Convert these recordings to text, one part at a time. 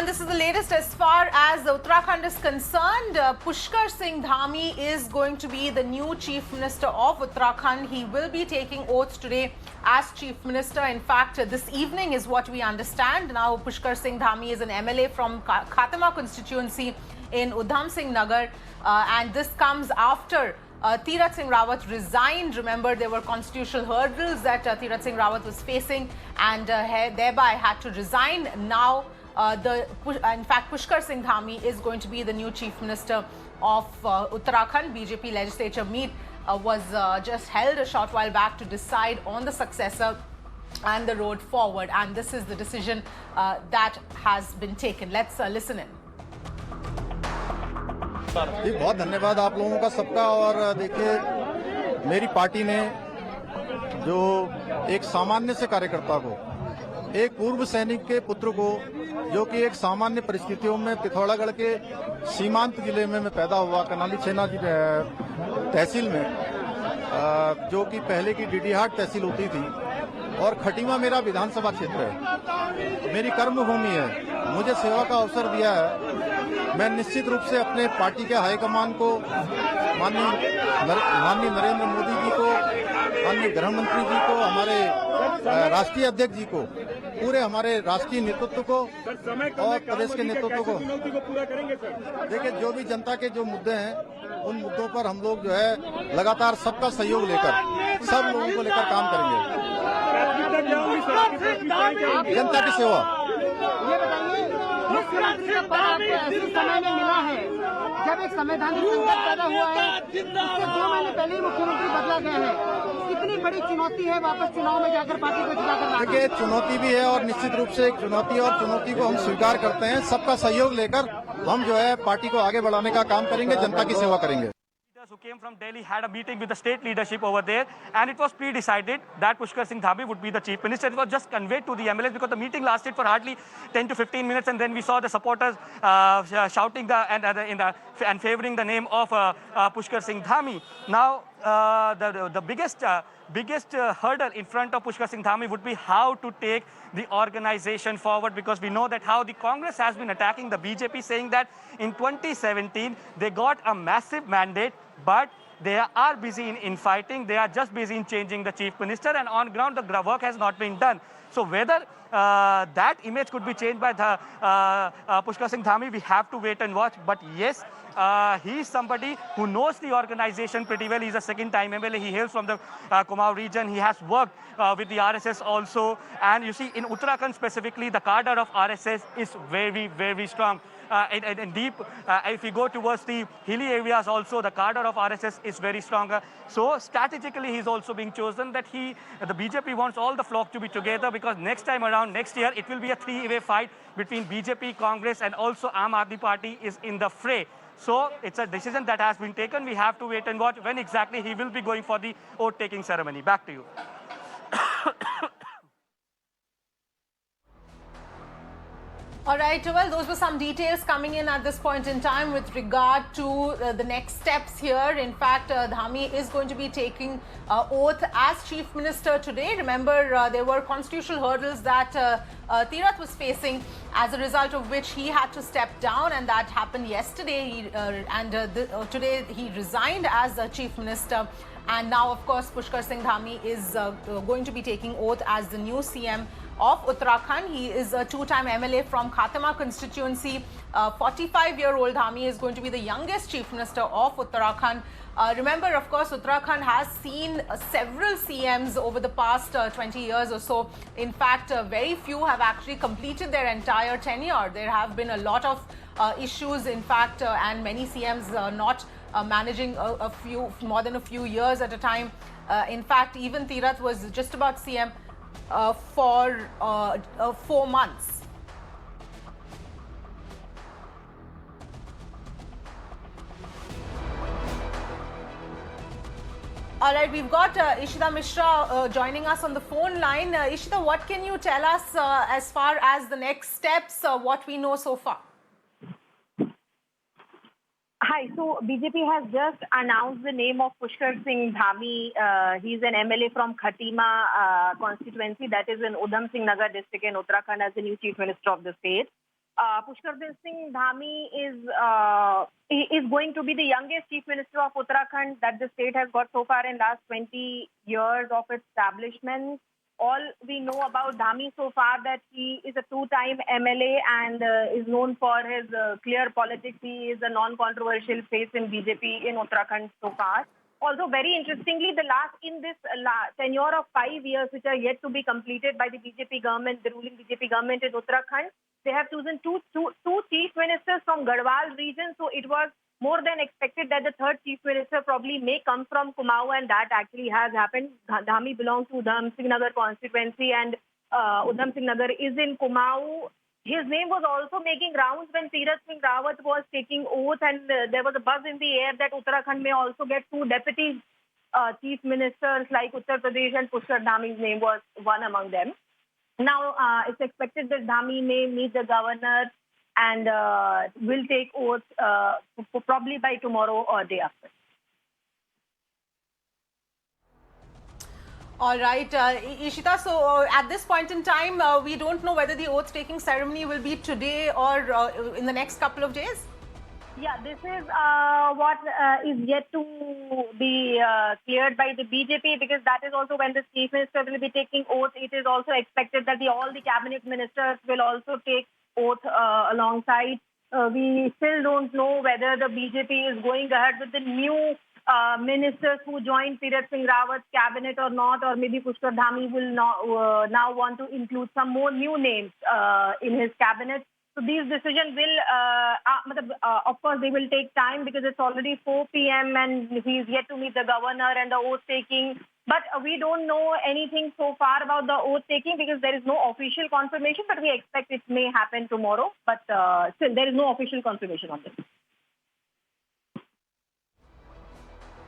And this is the latest as far as Uttarakhand is concerned. Pushkar Singh Dhami is going to be the new Chief Minister of Uttarakhand. He will be taking oath today as Chief Minister. In fact, this evening is what we understand. Now, Pushkar Singh Dhami is an MLA from Khatima constituency in Udham Singh Nagar. And this comes after Tirath Singh Rawat resigned. Remember, there were constitutional hurdles that Tirath Singh Rawat was facing and thereby had to resign. Now, in fact, Pushkar Singh Dhami is going to be the new Chief Minister of Uttarakhand. BJP legislature meet was just held a short while back to decide on the successor and the road forward. And this is the decision that has been taken. Let's listen in. जी बहुत धन्यवाद आप लोगों का सबका। और देखिए, मेरी party ने जो एक सामान्य से कार्यकर्ता को, एक पूर्व सैनिक के पुत्र को, जो कि एक सामान्य परिस्थितियों में पिथौरागढ़ के सीमांत जिले में मैं पैदा हुआ, कनाली छेना तहसील में, जो कि पहले की डीडीहाट तहसील होती थी, और खटीमा मेरा विधानसभा क्षेत्र है, मेरी कर्मभूमि है, मुझे सेवा का अवसर दिया है। मैं निश्चित रूप से अपने पार्टी के हाईकमान को, माननीय नरेंद्र मोदी जी को, माननीय गृह मंत्री जी को, हमारे राष्ट्रीय अध्यक्ष जी को, पूरे हमारे राष्ट्रीय नेतृत्व को और प्रदेश के नेतृत्व को देखिए, जो भी जनता के जो मुद्दे हैं, उन मुद्दों पर हम लोग जो है लगातार सबका सहयोग लेकर, सब लोगों को लेकर काम करेंगे। जनता की सेवा। मुख्यमंत्री का पद आपको ऐसे समय में मिला है जब एक संवैधानिक संकट पैदा हुआ है, इससे 2 महीने पहले ही मुख्यमंत्री बदला गया है। कितनी बड़ी चुनौती है वापस चुनाव में जाकर पार्टी को जिताकर लाना? देखिए, चुनौती भी है और निश्चित रूप से एक चुनौती, और चुनौती को हम स्वीकार करते हैं। सबका सहयोग लेकर हम जो है पार्टी को आगे बढ़ाने का काम करेंगे, जनता की सेवा करेंगे। Who came from Delhi had a meeting with the state leadership over there, and it was pre-decided that Pushkar Singh Dhami would be the chief minister. It was just conveyed to the MLAs because the meeting lasted for hardly 10 to 15 minutes, and then we saw the supporters shouting and favoring the name of Pushkar Singh Dhami. Now, the biggest hurdle in front of Pushkar Singh Dhami would be how to take the organization forward, because we know that how the Congress has been attacking the BJP, saying that in 2017 they got a massive mandate, but they are busy in infighting. They are just busy in changing the chief minister, and on ground the work has not been done. So whether that image could be changed by the Pushkar Singh Dhami, we have to wait and watch. But yes, he is somebody who knows the organization pretty well. He's a second-time MLA. He hails from the Kumaon region. He has worked with the RSS also. And you see, in Uttarakhand specifically, the cadre of RSS is very, very strong. And deep, if we go towards the hilly areas also, the cadre of RSS is very strong. So strategically, he's also being chosen that the BJP wants all the flock to be together, because next time around, next year, it will be a three-way fight between BJP, Congress, and also Aam Aadmi Party is in the fray. So it's a decision that has been taken. We have to wait and watch when exactly he will be going for the oath-taking ceremony. Back to you. All right, well, those were some details coming in at this point in time with regard to the next steps here. In fact, Dhami is going to be taking oath as Chief Minister today. Remember, there were constitutional hurdles that Tirath was facing, as a result of which he had to step down, and that happened yesterday. Today he resigned as Chief Minister. And now, of course, Pushkar Singh Dhami is going to be taking oath as the new CM of Uttarakhand. He is a two-time MLA from Khatima constituency. 45-year-old Dhami is going to be the youngest Chief Minister of Uttarakhand. Remember, of course, Uttarakhand has seen several CMs over the past 20 years or so. In fact, very few have actually completed their entire tenure. There have been a lot of issues, in fact, and many CMs not managing more than a few years at a time. In fact, even Tirath was just about CM for 4 months. All right, we've got Ishita Mishra joining us on the phone line. Ishita, what can you tell us as far as the next steps, what we know so far? Hi, so BJP has just announced the name of Pushkar Singh Dhami. He's an MLA from Khatima constituency, that is in Udham Singh Nagar district in Uttarakhand, as the new Chief Minister of the state. Pushkar Singh Dhami is going to be the youngest chief minister of Uttarakhand that the state has got so far in last 20 years of establishment. All we know about Dhami so far that he is a two-time MLA and is known for his clear politics. He is a non-controversial face in BJP in Uttarakhand so far. Also, very interestingly, in this tenure of 5 years, which are yet to be completed by the BJP government, the ruling BJP government in Uttarakhand, they have chosen two chief ministers from Garhwal region. So it was more than expected that the third chief minister probably may come from Kumaon, and that actually has happened. Dhami belongs to Udham Singh Nagar constituency, and Udham Singh Nagar is in Kumaon. His name was also making rounds when Tirath Singh Rawat was taking oath, and there was a buzz in the air that Uttarakhand may also get two deputy chief ministers like Uttar Pradesh, and Pushkar Dhami's name was one among them. Now, it's expected that Dhami may meet the governor and will take oath probably by tomorrow or day after. All right, Ishita, so at this point in time, we don't know whether the oath-taking ceremony will be today or in the next couple of days? Yeah, this is what is yet to be cleared by the BJP, because that is also when the chief minister will be taking oath. It is also expected that all the cabinet ministers will also take oath alongside. We still don't know whether the BJP is going ahead with the new ministers who joined Tirath Singh Rawat's cabinet or not, or maybe Pushkar Dhami will now want to include some more new names in his cabinet. So these decisions will, of course, they will take time because it's already 4 p.m. and he's yet to meet the governor and the oath taking. But we don't know anything so far about the oath taking because there is no official confirmation, but we expect it may happen tomorrow. But still, there is no official confirmation on this.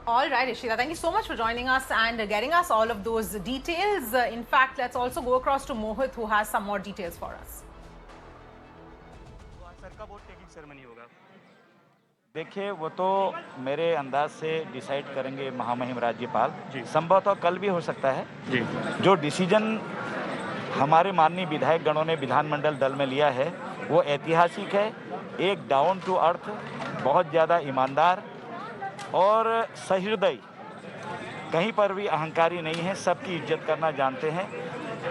All right, Ishita, thank you so much for joining us and getting us all of those details. In fact, let's also go across to Mohit, who has some more details for us. Sir का vote taking ceremony होगा? देखिए, वो तो मेरे अंदाज से decide करेंगे महामहिम राज्यपाल। संभवतः कल भी हो सकता है। जो डिसीजन हमारे माननीय विधायक गणों ने विधानमंडल दल में लिया है वो ऐतिहासिक है। एक डाउन टू अर्थ, बहुत ज़्यादा ईमानदार और सहृदय, कहीं पर भी अहंकारी नहीं है, सबकी इज्जत करना जानते हैं,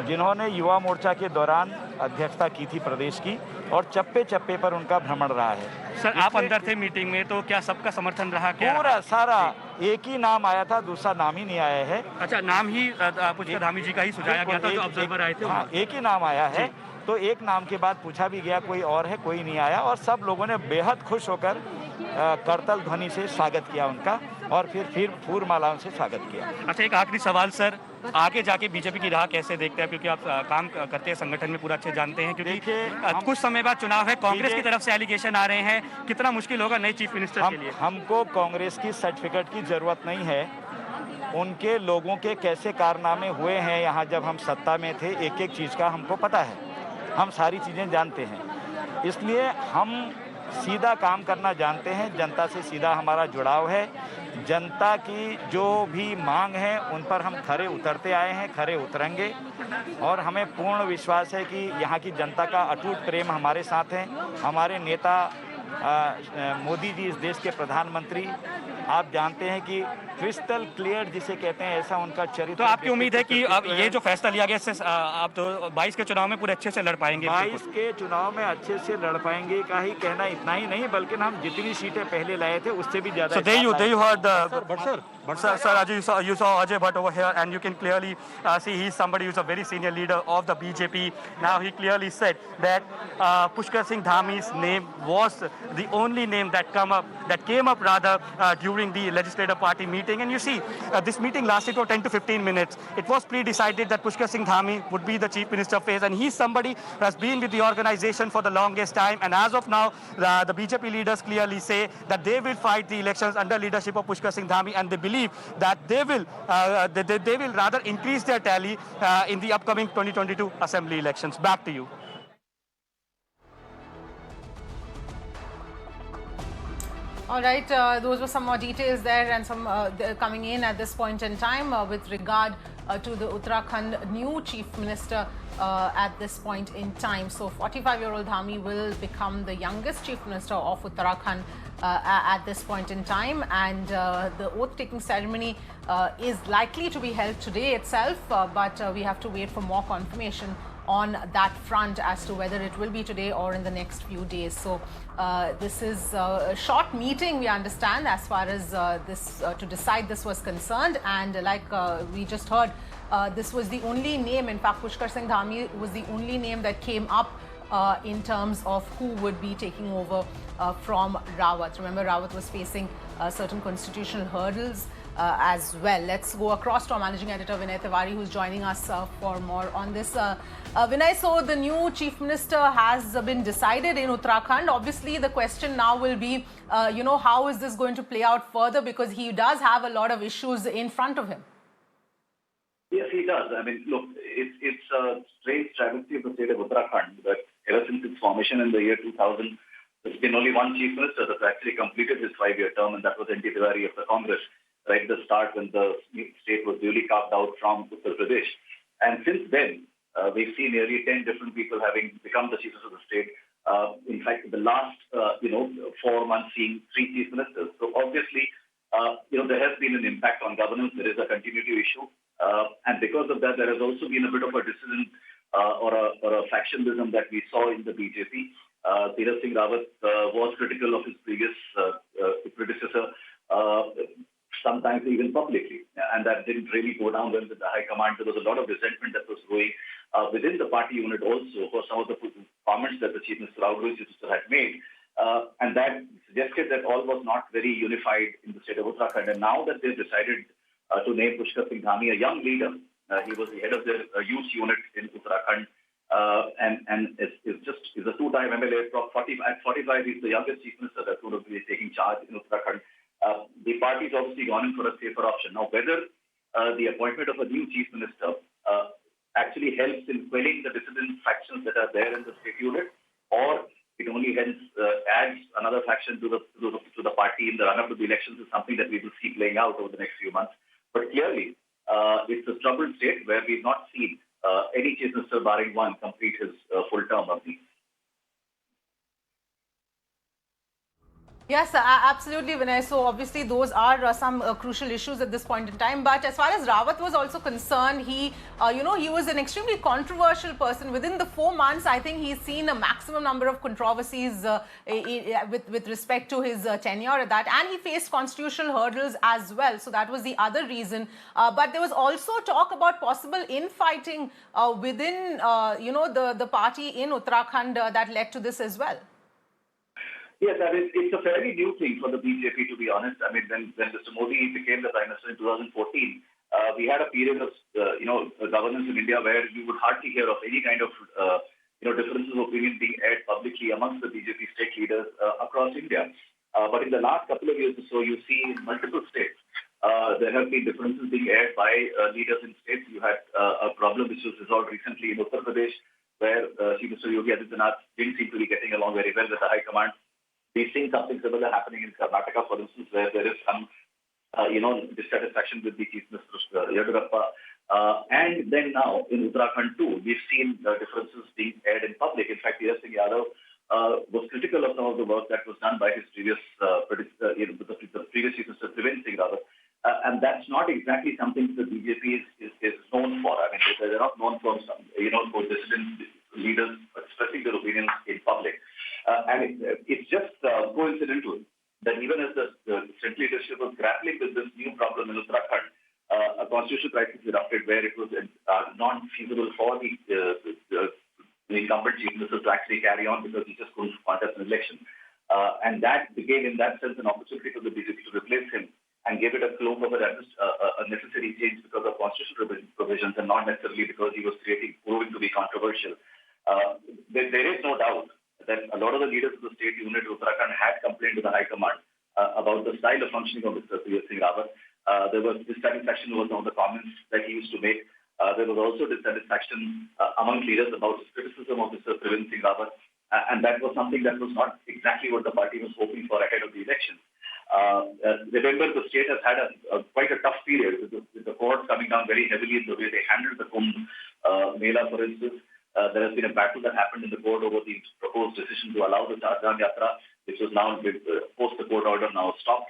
जिन्होंने युवा मोर्चा के दौरान अध्यक्षता की थी प्रदेश की और चप्पे चप्पे पर उनका भ्रमण रहा है। सर, आप अंदर थे मीटिंग में, तो क्या सबका समर्थन रहा? क्या पूरा सारा एक ही नाम आया था, दूसरा नाम ही नहीं आया है। अच्छा, नाम ही पुष्कर धामी जी का ही सुझाया गया था जो ऑब्जर्वर आए थे? हाँ, एक ही नाम आया है। तो एक नाम के बाद पूछा भी गया कोई और है, कोई नहीं आया, और सब लोगों ने बेहद खुश होकर करतल ध्वनि से स्वागत किया उनका और फिर फूल मालाओं से स्वागत किया। अच्छा, एक आखिरी सवाल सर, आगे जाके बीजेपी की राह कैसे देखते हैं, क्योंकि आप काम करते हैं संगठन में, पूरा अच्छे जानते हैं, क्योंकि कुछ समय बाद चुनाव है, कांग्रेस की तरफ से एलिगेशन आ रहे हैं, कितना मुश्किल होगा नए चीफ मिनिस्टर के लिए? हमको कांग्रेस की सर्टिफिकेट की जरूरत नहीं है। उनके लोगों के कैसे कारनामे हुए हैं यहाँ जब हम सत्ता में थे, एक एक चीज़ का हमको पता है, हम सारी चीज़ें जानते हैं, इसलिए हम सीधा काम करना जानते हैं। जनता से सीधा हमारा जुड़ाव है। जनता की जो भी मांग है उन पर हम खरे उतरते आए हैं, खरे उतरेंगे, और हमें पूर्ण विश्वास है कि यहाँ की जनता का अटूट प्रेम हमारे साथ है। हमारे नेता मोदी जी इस देश के प्रधानमंत्री, आप जानते हैं कि क्रिस्टल क्लियर जिसे कहते हैं, ऐसा उनका चरित्र। तो आपकी उम्मीद है कि अब ये जो फैसला लिया गया इससे आप तो 22 के चुनाव में पूरे अच्छे से लड़ पाएंगे? 22 के चुनाव में अच्छे से लड़ पाएंगे का ही कहना, इतना ही नहीं बल्कि हम जितनी सीटें पहले लाए थे उससे भी ज्यादा। So there you heard Sir, Ajay, you saw Ajay Bhatt over here, and you can clearly see he's somebody who's a very senior leader of the BJP. Now he clearly said that Pushkar Singh Dhami's name was the only name that came up during the legislative party meeting. And you see, this meeting lasted for 10 to 15 minutes. It was pre-decided that Pushkar Singh Dhami would be the chief minister phase, and he's somebody who has been with the organization for the longest time. And as of now, the BJP leaders clearly say that they will fight the elections under leadership of Pushkar Singh Dhami, and they believe that they will rather increase their tally in the upcoming 2022 assembly elections. Back to you. All right, those were some more details there, and some coming in at this point in time with regard to the Uttarakhand new Chief Minister at this point in time. So 45-year-old Dhami will become the youngest Chief Minister of Uttarakhand at this point in time, and the oath-taking ceremony is likely to be held today itself, but we have to wait for more confirmation on that front as to whether it will be today or in the next few days. So this is a short meeting, we understand, as far as this to decide this was concerned, and like we just heard, this was the only name. In fact, Pushkar Singh Dhami was the only name that came up in terms of who would be taking over from Rawat. Remember, Rawat was facing certain constitutional hurdles as well. Let's go across to our managing editor Vinay Tiwari, who's joining us for more on this. Vinay, so the new Chief Minister has been decided in Uttarakhand. Obviously, the question now will be, how is this going to play out further, because he does have a lot of issues in front of him. Yes, he does. I mean, look, it's a strange travesty of the state of Uttarakhand that ever since its formation in the year 2000, there's been only one Chief Minister that's actually completed his 5-year term, and that was N.T. Tiwari of the Congress, right at the start when the state was duly carved out from Uttar Pradesh. And since then, we've seen nearly 10 different people having become the Chief Minister of the state. In fact, the last, 4 months seeing 3 Chief Ministers. So obviously, there has been an impact on governance. There is a continuity issue. And because of that, there has also been a bit of a dissident or a factionalism that we saw in the BJP. Tirat Singh Rawat was critical of his previous predecessor, sometimes even publicly, and that didn't really go down well with the High Command. There was a lot of resentment that was growing within the party unit also for some of the comments that the Chief Minister had made, and that suggested that all was not very unified in the state of Uttarakhand. And now that they've decided to name Pushkar Singh Dhami, a young leader, he was the head of the youth unit in Uttarakhand, and is a two-time MLA. At 45, he's the youngest Chief Minister that's going to be taking charge in Uttarakhand. The party's obviously gone in for a safer option. Now, whether the appointment of a new Chief Minister actually helps in quelling the dissident factions that are there in the state unit, or it only adds another faction to the party in the run-up to the elections, is something that we will see playing out over the next few months. But clearly, it's a troubled state where we've not seen any Chief Minister, barring one, complete his full term of the. Yes, absolutely, Vinay. So obviously those are some crucial issues at this point in time. But as far as Rawat was also concerned, he was an extremely controversial person. Within the 4 months, I think he's seen a maximum number of controversies with respect to his tenure at that. And he faced constitutional hurdles as well. So that was the other reason. But there was also talk about possible infighting within, the party in Uttarakhand that led to this as well. Yes, I mean, it's a fairly new thing for the BJP, to be honest. I mean, when Mr. Modi became the Prime Minister in 2014, we had a period of, governance in India where you would hardly hear of any kind of, differences of opinion being aired publicly amongst the BJP state leaders across India. But in the last couple of years or so, you see in multiple states, there have been differences being aired by leaders in states. You had a problem which was resolved recently in Uttar Pradesh, where Chief Minister Yogi Adityanath didn't seem to be getting along very well with the High Command. We've seen something similar happening in Karnataka, for instance, where there is some, dissatisfaction with the Chief Minister, Yediyurappa. And then now in Uttarakhand too, we've seen differences being aired in public. In fact, Tirat Singh Yadav was critical of some of the work that was done by his previous the previous Chief Minister, Triveni Singh Rawat. And that's not exactly something the BJP is known for. I mean, they're not known for for dissident leaders expressing their opinions in public. And it's just coincidental that even as the state leadership was grappling with this new problem in Uttarakhand, a constitutional crisis erupted where it was not feasible for the incumbent Chief Minister to actually carry on because he just couldn't contest an election. And that became, in that sense, an opportunity for the BJP to replace him and gave it a cloak of a necessary change because of constitutional provisions and not necessarily because he was proving to be controversial. There is no doubt that a lot of the leaders of the state unit of Uttarakhand had complained to the High Command about the style of functioning of Mr. Tirat Singh Rawat. There was dissatisfaction over some of the comments that he used to make. There was also dissatisfaction among leaders about his criticism of Mr. Triveni Singh Rawat. And that was something that was not exactly what the party was hoping for ahead of the election. Remember, the state has had quite a tough period with the courts coming down very heavily in the way they handled the Kumbh Mela, for instance. There has been a battle that happened in the court over the proposed decision to allow the Chardham Yatra, which was now, post the court order, now stopped.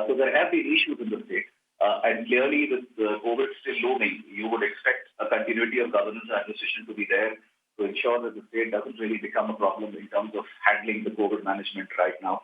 So there have been issues in the state. And clearly, with COVID still looming, you would expect a continuity of governance and administration to be there to ensure that the state doesn't really become a problem in terms of handling the COVID management right now.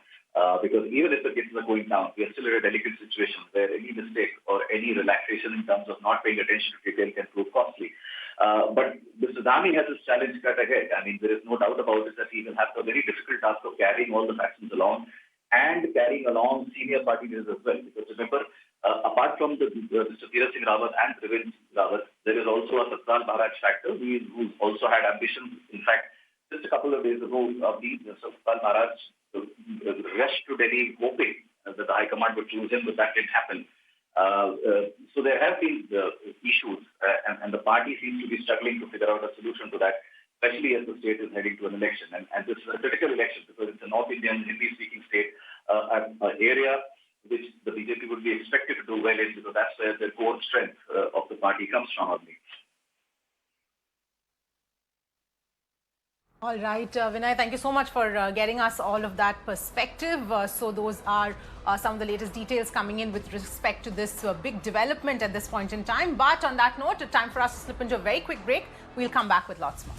Because even if the cases are going down, we are still in a delicate situation where any mistake or any relaxation in terms of not paying attention to detail can prove costly. But Mr. Dhami has his challenge cut ahead. I mean, there is no doubt about it that he will have the very difficult task of carrying all the factions along and carrying along senior party leaders as well. Because remember, apart from Mr. Tirth Singh Rawat and Trivind Rawat, there is also a Satpal Maharaj factor who also had ambitions. In fact, just a couple of days ago, Satpal Maharaj rushed to Delhi hoping that the High Command would choose him, but that didn't happen. So there have been issues, and the party seems to be struggling to figure out a solution to that, especially as the state is heading to an election. And this is a critical election because it's a North Indian, Hindi-speaking state, an area which the BJP would be expected to do well in, because that's where the core strength of the party comes from, I believe. All right, Vinay, thank you so much for getting us all of that perspective. So those are some of the latest details coming in with respect to this big development at this point in time. But on that note, time for us to slip into a very quick break. We'll come back with lots more.